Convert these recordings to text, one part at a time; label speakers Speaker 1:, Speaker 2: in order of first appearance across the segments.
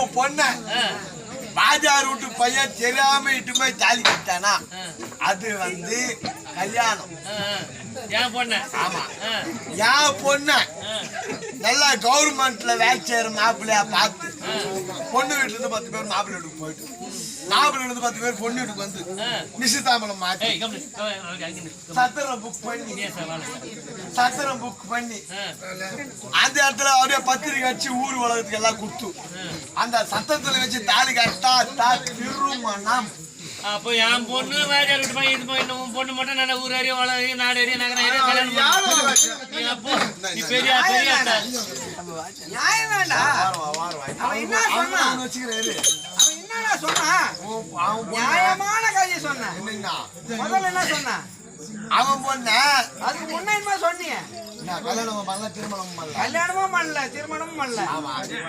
Speaker 1: உன் பொண்ண பாஜார் வீட்டு பையன் தெரியாம இட்டு போய் தாலி கட்டானா அது வந்து கல்யாணம்.
Speaker 2: என் பொண்ணு
Speaker 1: ஆமா என் பொண்ண நல்லா கவர்மெண்ட்ல வேலை செய்யற மாப்பிள்ளையா பார்த்து பொண்ணு வீட்டுல இருந்து 10 பேர் மாப்பிள்ளை வீட்டுக்கு போயிட்டு மாப்பிள்ளை இருந்து 10 பேர் பொண்ணு வீட்டுக்கு வந்து நிச்சயதாம்பலம் மாத்தி சத்திரம் புக் பண்ணி அந்த இடத்துல அப்படியே பத்திரிக்கை அடிச்சு ஊர் உலகத்துக்கு எல்லாம் கொடுத்து அந்த சத்தத்துல வச்சு தாலி கட்டா திருமணம்.
Speaker 2: அப்போ என் பொண்ணு வேலையார் விட்டு போய் இது போய் இன்னும் பொண்ணு மட்டும் நல்ல ஊர் அறிய வளரிய நாடு அறிய நகரம் அறிய கல்யாணம் நீ பெரிய பெரிய
Speaker 3: நியாயம் வேண்டாம். அவன் என்ன சொன்னான் நியாயமான காரியம் சொன்னான். முதல்ல என்ன சொன்னான்
Speaker 1: அவன் பொண்ண
Speaker 3: அதுக்கு முன்ன என்ன சொன்னீங்க?
Speaker 1: கல்யாணமும் பண்ணல
Speaker 3: திருமணமும் பண்ணல.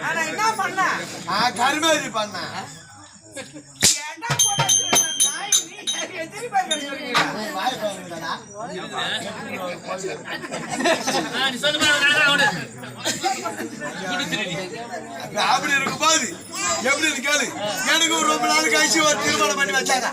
Speaker 3: ஆனா என்ன பண்ண?
Speaker 1: கருமேதி பண்ண. அப்படி இருக்கும் போது எப்படி இருக்காது எனக்கு ரொம்ப நாள் கழிச்சு ஒரு திருமணம் பண்ணி வச்சாங்க.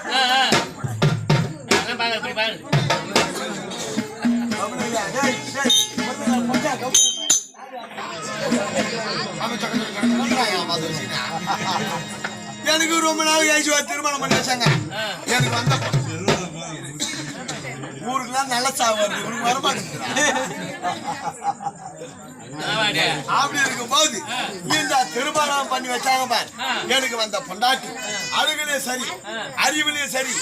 Speaker 1: எனக்கு ரொம்ப நாள் கழிச்சு ஒரு திருமணம் பண்ணி வச்சாங்க. எனக்கு வந்த ஊருக்குலாம் நல்ல சாவு வருது இவனுக்கு வரமாட்டேங்குது. அப்படி இருக்கும் போது இந்த திருமணம் பண்ணி வச்சாங்க பாரு எனக்கு வந்த பொண்டாட்டி அழகுலயும் சரி அறிவுலயும் சரி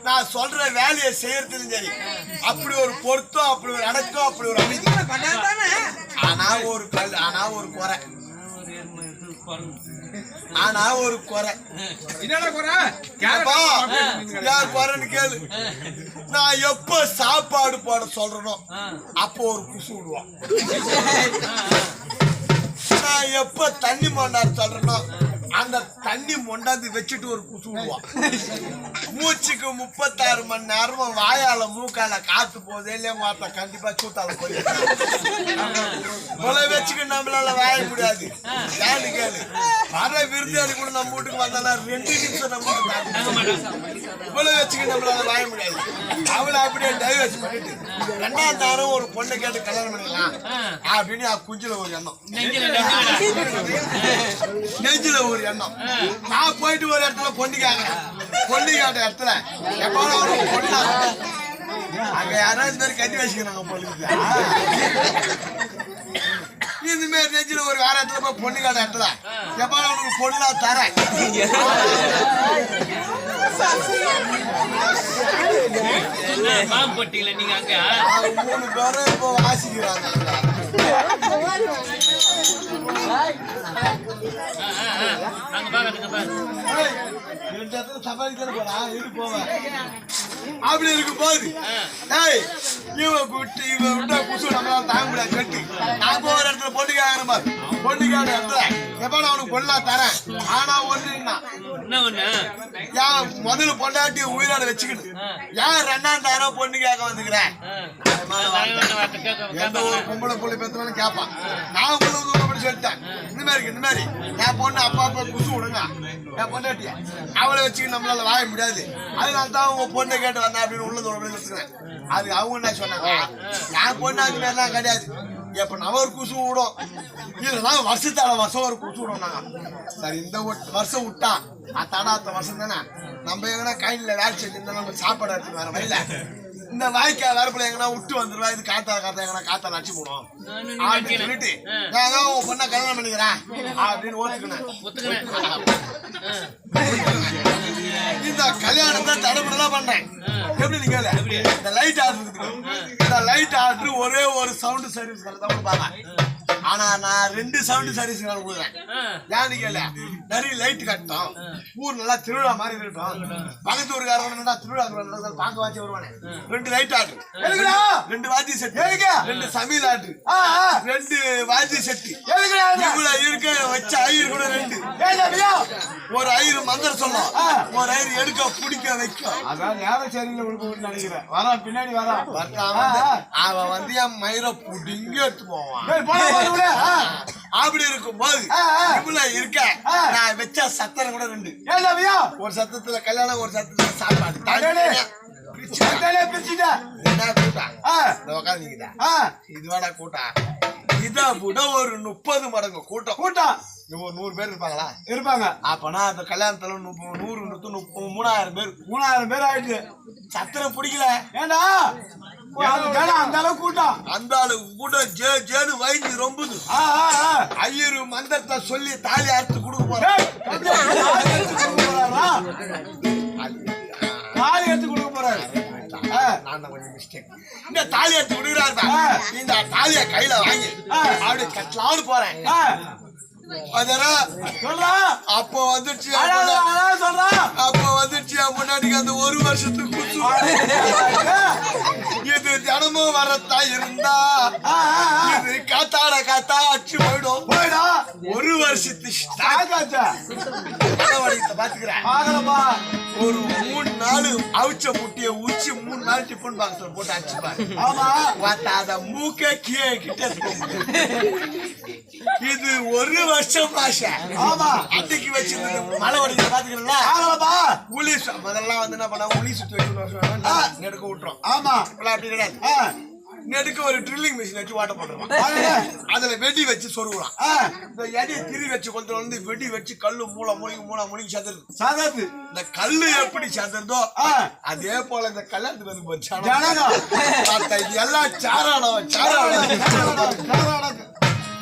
Speaker 1: நான் சொல்ற வேலையை செய்யறதுலயும் சரி அப்படி ஒரு பொருத்தம் அப்படி ஒரு அடக்கம் அப்படி ஒரு அமைதி. ஆனா ஒரு குறை
Speaker 3: என்னடா குறை?
Speaker 1: யார் குறைன்னு கேளு. நான் எப்ப சாப்பாடு போட சொல்றனோ அப்போ ஒரு குசு விடுவான். நான் எப்ப தண்ணி மொண்டார் சொல்றனோ அந்த தண்ணி மொண்டாந்து வச்சுட்டு ஒரு குசு விடுவான். மூச்சுக்கு 36 மணி நேரமும் வாயால மூக்கால காத்து போதே இல்லையா மாத்த கண்டிப்பா சூத்தால போய் வச்சுக்க நம்மளால வாய முடியாது. ஏன்னு கேளு வர விருந்தாளி கூட நம்ம வீட்டுக்கு வந்தானா 2 நிமிஷம் நம்ம வச்சுக்க நம்மளால வாய முடியாது. அவளை அப்படியே டைவர்ஸ் பண்ணிட்டு 2ஆம் தாரம் ஒரு பொண்ணை கேட்டு கல்யாணம் பண்ணிக்கலாம் அப்படின்னு குஞ்சில ஒரு எண்ணம் நெஞ்சில ஒரு எண்ணம். நான் போயிட்டு ஒரு இடத்துல பொண்ணு கேட்ட இடத்துல எப்பாலும் பொண்ணா அங்க யாராவது இந்த மாதிரி கட்டி வச்சுக்கிறாங்க பொண்ணுக்கு. இந்த மாதிரி நெஞ்சில ஒரு வேற இடத்துல போய் பொண்ணு கேட்ட இடத்துல எப்பாலும் அவனுக்கு பொண்ணா தரேன்.
Speaker 2: நீங்க அங்க
Speaker 1: 3 பேரும் இப்போ வாசிக்கிறாங்க. அப்படி இருக்கும் போது இவன் விட்டா குசு நம்மளால தாங்க முடியாது கட்டி நான் போற இடத்துல பொண்ணு கேட்கறேன் பாரு பொண்ணு கேட்ட இடத்துல எப்ப நான் அவனுக்கு பொண்ணா தரேன். ஆனா ஒண்ணுன்னா முதல்ல பொண்டாட்டி உயிரோட வச்சுக்கிட்டு ஏன் 2ஆம் தாரம் பொண்ணு கேட்க வந்துக்கிறேன். எந்த ஒரு பொம்பளை பொண்ணு பெற்றவனும் கேட்பான். நான் அப்படி சொல்லிட்டேன் இந்த மாதிரி என் பொண்ணு அப்பா குசு விடுங்க என் பொண்டாட்டிய அவளை வச்சுக்கிட்டு நம்மளால வாய முடியாது. அதனால தான் உங்க பொண்ணை கேட்டு வந்தேன் அப்படின்னு உள்ளது அப்படின்னு வச்சுக்கிறேன். அது அவங்க என்ன சொன்னாங்க என் பொண்ணு அது மாதிரிலாம் கிடையாது. எப்ப நம்ம ஒரு குசு விடும் இல்லைன்னா வருஷம் ஒரு குசு விடும். நாங்க சரி இந்த வருஷம் விட்டா அடுத்த வருஷம் தானே நம்ம எங்கன்னா கையில வேலை செஞ்சிருந்தா நம்ம சாப்பாடு எடுத்துட்டு வர வயல இந்த வாய்க்கா வரப்புல எங்கன்னா விட்டு வந்துருவா. இது காத்தால எங்கன்னா அடிச்சு போடும் அப்படின்னு சொல்லிட்டு நான் உன் பொண்ணை கல்யாணம் பண்ணிக்கிறேன் அப்படின்னு ஓட்டுக்கணும். இந்த கல்யாணம் தான் தடப்படலாம் பண்றேன். எப்படி நீங்க இந்த லைட் ஆர்டர் இந்த லைட் ஆர்டர் ஒரே ஒரு சவுண்ட் சர்வீஸ் தான் கொடுப்பாங்க. ஆனா நான் 2 சவுண்ட் சர்வீஸ் கொடுக்குறேன். ஏன்னு கேள நிறைய லைட் கட்டோம் ஊர் நல்லா திருவிழா மாதிரி இருக்கட்டும். பக்கத்து ஊருக்காரன் திருவிழா பார்க்க வாட்சி வருவானே 2 லைட் ஆர்டர் 2 வாத்தி செட் 2 சமையல் ஆர்டர் 2 வாத்தி செட்டு இவ்வளவு இருக்க வச்ச ஐயர் கூட 2 ஒரு ஐயர் மந்திரம் சொல்லும் ஒரு ஐயர் எடுக்க பிடிக்க வைக்க. அதான் நேரம் சரியில்லை நினைக்கிறேன். வரா பின்னாடி வரா அவன் வந்து என் மயிரை புடிங்க எடுத்து போவான். அப்படி இருக்கும் போது இவ்வளவு இருக்க நான் வச்ச சத்திரம் கூட 2.
Speaker 3: ஏன்டா
Speaker 1: ஒரு சத்தத்துல கல்யாணம், ஒரு சத்தத்துல சாப்பாடு. இதுவாடா கூட்டம். இதை விட ஒரு 30 மடங்கு கூட்டம். ஒரு 100 பேர் இருப்பாங்க. அப்பனா அந்த கல்யாணத்துல 100 3000 பேர் ஆயிடுச்சு. சத்திரம் பிடிக்கல. ஏண்டா அந்த அளவுக்கு கூட்டம். அந்த அளவுக்கு கூட்டம் ஜேனு வயிற்று ரொம்புது. ஐயரு மந்திரத்தை சொல்லி தாலி அறுத்து கொடுக்க போறேன். தாலி எடுத்து கொடுக்க போறாரு. நான் கொஞ்சம் மிஸ்டேக். இந்த தாலி எடுத்து கொடுக்குறாரு. இந்த தாலிய கையில வாங்கி அப்படி கட்டலான்னு போறேன். அப்போ வந்துச்சு முன்னாடி அந்த 1 வருஷத்துக்கு இது தினமும் வரத்தா இருந்தா இது காத்தா அச்சு போயிடும். 1 வருஷத்து பாத்துக்கிறேன். ஒரு 3 நாள் அவிச்ச முட்டிய உச்சி 3 நாள் டிஃபன் பாக்ஸ்ல போட்டு அடிச்சுப்பாரு. அத மூக்க கிட்ட இது 1 வருஷம் பாஷா. அன்னைக்கு வச்சிருந்தது மழை வடிக்க பாத்துக்கிறேன். உளி முதல்லாம் வந்து என்ன பண்ணா உளி சுத்தி வச்சு நெடுக்க விட்டுரும். அப்படி கிடையாது. நெடுக்க ஒரு ட்ரில்லிங் மிஷின் வச்சு வாட்ட போட்டுருவான். அதுல வெடி வச்சு சொருகுறான். இந்த எடியை திரி வச்சு கொஞ்சம் வந்து வெடி வச்சு கல்லு மூளை மூலிகை சதறது. இந்த கல்லு எப்படி சதறதோ அதே போல இந்த கல்யாணத்துக்கு வந்து போச்சு. இது எல்லாம் சாராடம்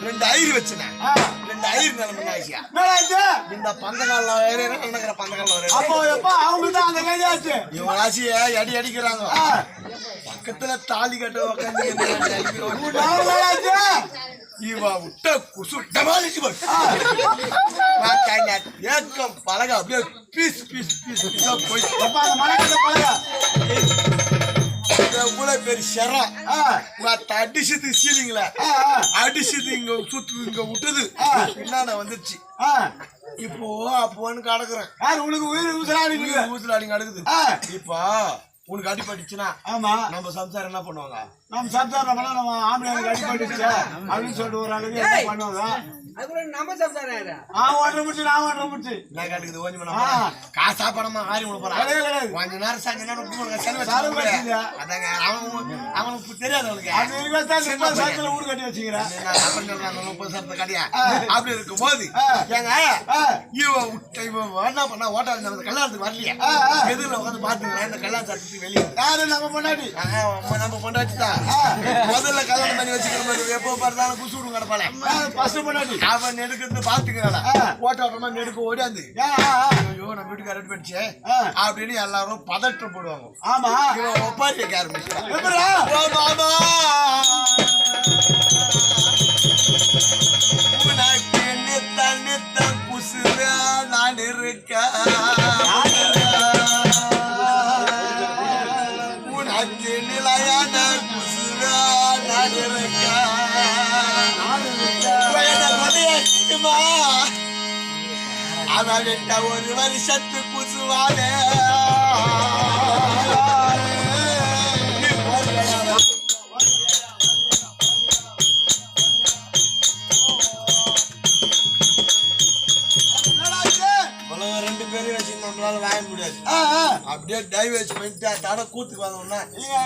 Speaker 1: 2 ஐயர் வச்சுனேன். 2 ஐயர் நிலைமை இந்த பந்தகால நடக்கிற பந்தகால இவங்க ராசிய அடி அடிக்கிறாங்க. பக்கத்துல தாலி கட்ட உட்காந்து இவ விட்ட குசு டமாலிச்சு ஏக்கம் பழக அப்படியே பீஸ் போய் இவ்வளவு பெரிய செரம் அடிச்சது சீலிங்ல அடிச்சது இங்க சுத்து இங்க விட்டது என்னடா வந்துருச்சு. இப்போ அப்போன்னு கடக்குறேன். உனக்கு உயிர் ஊசலாடி கிடக்குது. இப்போ உனக்கு அடிப்பட்டுச்சுன்னா நம்ம சம்சாரம் என்ன பண்ணுவாங்க? நம்ம சம்சாரம் பண்ணா நம்ம ஆம்பளை அடிப்பட்டுச்சு அப்படின்னு சொல்லிட்டு ஒரு அளவுக்கு என்ன பண்ணுவாங்க? காசா பணமா ஆறி போறான். கொஞ்ச நேரம் சாஞ்ச நேரம் அவனுக்கு தெரியாது. ஊர் கட்டி வச்சுக்கிறேன். 30 கடையா அப்படி இருக்கும் போது என்ன பண்ணா ஓட்டாளி நம்ம கல்யாணத்துக்கு வரலையா? எதிரில் உட்காந்து பாத்துக்கிறேன். இந்த கல்யாணத்துக்கு வெளியே நம்ம பொண்டாட்டிதான் முதல்ல கல்யாணம் பண்ணி வச்சுக்கிற மாதிரி எப்போ பார்த்தாலும் குசு விடுங்க கிடப்பாளே. அவன் நெடுக்கிறது பாத்துக்கிறாளா ஓட்டோட்டமா நெடுக்க ஓடியாந்து ஐயோ நம்ம வீட்டுக்கு ரெடி பண்ணிச்சு அப்படின்னு எல்லாரும் பதட்டம் போடுவாங்க. ஆமா இவன் ஒப்பாரி வைக்க ஆரம்பிச்சான். உனக்கு நித்த குசுர நான் இருக்க உனக்கு நிலையான குசுர நான் இருக்க அவன் விட்ட 1 வருஷத்து குசுவானே நம்மளால வாங்க முடியாது. அப்படியே டைவர்ஸ் பண்ணிட்டு தட கூத்துக்கு வந்தோம்னா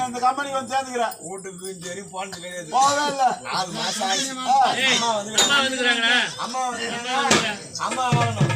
Speaker 1: இந்த கம்பெனிக்கு வந்து சேர்ந்துக்கிறேன். வீட்டுக்கு சரி போனது கிடையாது. 4 மாசம் ஆயிடுச்சு. அம்மா வரணும்.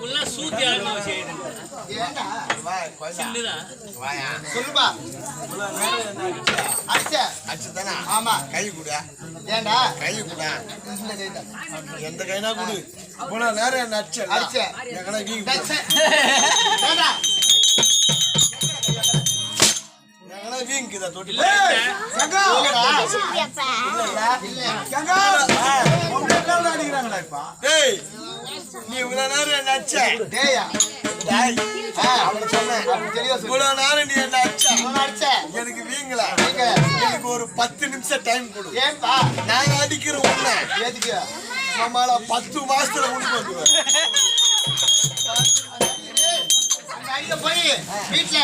Speaker 2: உள்ள சூத்தி ஆடுமா செய்யுது
Speaker 4: சொல்லுப்பா
Speaker 1: அடிச்சுதானா
Speaker 4: ஆமா
Speaker 1: கை கூட
Speaker 4: ஏண்டா
Speaker 1: கை கூட எந்த கைனா கொடு இவ்வளவு நேரம் என்ன அடிச்ச எங்கடா வீங்க
Speaker 4: ஏண்டா
Speaker 1: எங்கடா வீங்குதா தொட்டி
Speaker 4: அடிக்கிறாங்கடா இப்ப
Speaker 1: டேய் நீ இவ்வளவு நேரம் என்ன அடிச்ச
Speaker 4: டேயா
Speaker 1: அவனை சொன்னேன் இவ்வளவு நேரம் நீ என்ன அடிச்ச எனக்கு வீங்கல எனக்கு ஒரு 10 நிமிஷம் டைம் கொடு
Speaker 4: ஏன்பா
Speaker 1: நான் அடிக்கிற உன்னை
Speaker 4: எதுக்கு
Speaker 1: நம்மள 10 மாசத்துல கொண்டு வந்துருவேன்
Speaker 4: அங்க போய் வீட்டுல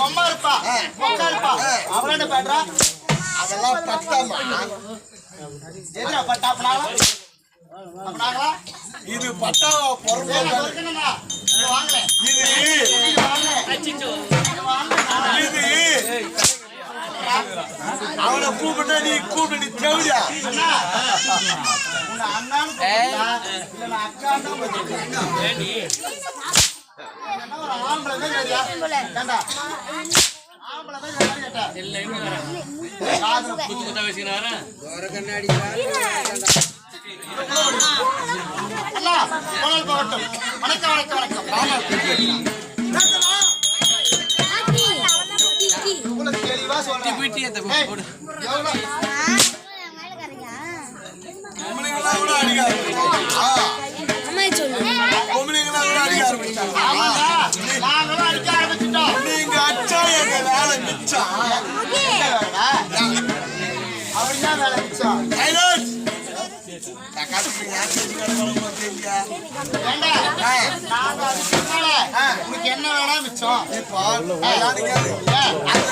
Speaker 4: அம்மா இருப்பா மொக்கா இருப்பா அவளோட பேட்ரா
Speaker 1: அதெல்லாம் பத்தாமா
Speaker 4: எதுரா பட்டா அப்படினாங்களா
Speaker 1: இது பட்டாவா பொறுப்பு
Speaker 4: வாங்கல
Speaker 1: இது இது அவனை கூப்பிட்டா நீ கூப்பிட்டு நீ தேவையா
Speaker 4: உன்னை அண்ணான்னு கூப்பிட்டா, இல்ல நான் அக்கான்னு கூப்பிட்டேன். என்ன ஒரு ஆம்பளை தான் கேட்டியா? ஏண்டா? ஆம்பளை தான் கேட்டா கேட்டா. காதுல
Speaker 2: குத்து குத்தா வச்சுக்கிறாரா
Speaker 4: அண்ணா, குரல் போகட்டும். வணக்கம் வணக்கம் வணக்கம் ஆமா உங்களுக்கு தெளிவா சொல்றேன். ஏய், எவ்வளவு
Speaker 1: பொம்பளைங்களாம் கூட அடிக்க ஆரம்பிச்சாங்க. பொம்பளைங்களாம் கூட அடிக்க ஆரம்பிச்சாங்க.
Speaker 4: ஆமாடா, நாங்களும் அடிக்க ஆரம்பிச்சுட்டோம்.
Speaker 1: நீங்க அடிச்சா எங்க வேலை மிச்சம்.
Speaker 4: என்ன வேலைடா? அப்படின்னா வேலை மிச்சம்.
Speaker 1: சைலன்ஸ்.
Speaker 4: ஏண்டா, நாங்க அதுக்கு மேல, உனக்கு என்ன வேணா மிச்சம்.
Speaker 1: இப்போ அந்த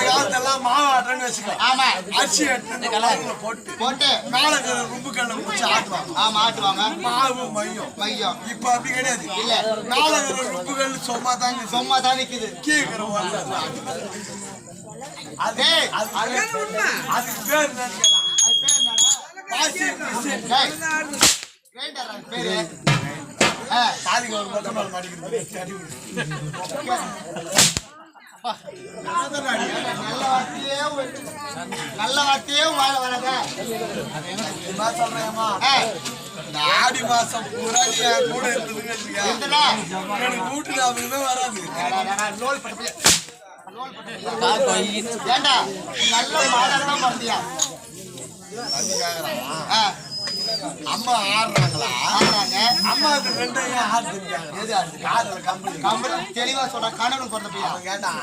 Speaker 1: காலத்தெல்லாம் மாவு ஆட்டுறேன்னு வச்சுக்கோ.
Speaker 4: ஆமா,
Speaker 1: அரிசி எடுத்து கலர்ல போட்டு
Speaker 4: போட்டு
Speaker 1: நாளைக்கு ரொம்ப கல்ல முடிச்சு ஆட்டுவாங்க.
Speaker 4: ஆமா ஆட்டுவாங்க.
Speaker 1: மாவு மையம்
Speaker 4: மையம்
Speaker 1: இப்ப அப்படி கிடையாது.
Speaker 4: இல்ல,
Speaker 1: நாளைக்கு ருப்புகள் சும்மா தாங்க
Speaker 4: சும்மா தான் நிக்குது.
Speaker 1: கேக்குற அது அதுக்கு பேர் என்னன்னு கேட்கலாம்.
Speaker 4: அது பேர் என்னடா?
Speaker 1: பாசி மிஷின்.
Speaker 4: டேய், கிரைண்டர் அது பேரு.
Speaker 1: தாலிக்கு ஒரு பக்கம் மேல மாட்டிக்கிறது.
Speaker 4: நல்ல வார்த்தையே வாழ வராத.
Speaker 1: நான் சொல்றேன்மா, இந்த ஆடி மாசம் பூரா நீ என் கூட இருந்ததுங்க இல்லையா?
Speaker 4: என்னடா?
Speaker 1: எனக்கு வீட்டு ஞாபகமே வராது.
Speaker 4: லோல் பட்டு ஏண்டா, நல்ல மாடெல்லாம் பார்த்தியா?
Speaker 1: தண்ணி கேக்குறான். அம்மா ஆடுறாங்களா?
Speaker 4: ஆடுறாங்க.
Speaker 1: அம்மா அது ரெண்டையும் ஆடுறாங்க. எது ஆடுது? காதல கம்பெனி
Speaker 4: கம்பெனி தெளிவா சொல்றா, கண்டவனுக்கு பிறந்த பையன்.
Speaker 1: அவன் கேட்டான்.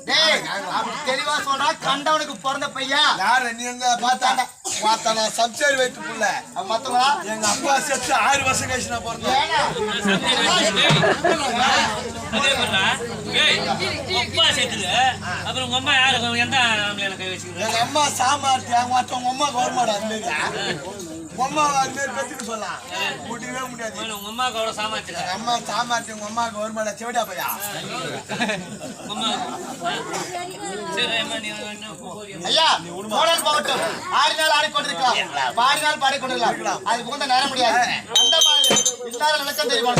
Speaker 4: டேய், அப்படி தெளிவா சொல்றா, கண்டவனுக்கு பிறந்த பையன்.
Speaker 1: யார் நீ இருந்தா பார்த்தாண்டா பார்த்தா நான் சப்சைடு வைத்து புள்ள.
Speaker 4: மத்தவங்களா?
Speaker 1: எங்க அப்பா செத்து 6 வருஷம் கழிச்சு நான் பிறந்தேன்.
Speaker 4: ஏன்னா,
Speaker 2: அதே மாதிரிடா. ஏய், அப்பா சேர்த்துல அப்புறம் உங்க அம்மா யாரு எந்த ஆம்பளையான கை வச்சுக்கிறேன்?
Speaker 1: எங்க அம்மா சாமார்த்தி மற்றவங்க அம்மா கவர்மெண்ட் அது மாரி உங்க அம்மா அது மாரி பெற்றுக்கு சொல்லலாம். முடியவே முடியாது.
Speaker 2: உங்க அம்மாவுக்கு அவ்வளவு சாமாச்சு.
Speaker 1: எங்க அம்மா சாமார்த்தி உங்க அம்மா கவர்மெண்ட் செவிடா பையா.
Speaker 2: உங்க அம்மா சரி அம்மா நீ என்ன போறியா?
Speaker 4: ஐயா, மோடல் போகட்டும். ஆடினால் ஆடிக்கொண்டிருக்கலாம், பாடினால் பாடிக்கொண்டிருக்கலாம். அது போன்ற நேரம் முடியாது. அந்த மாதிரி இல்லாத விளக்கம் தெரியுமா?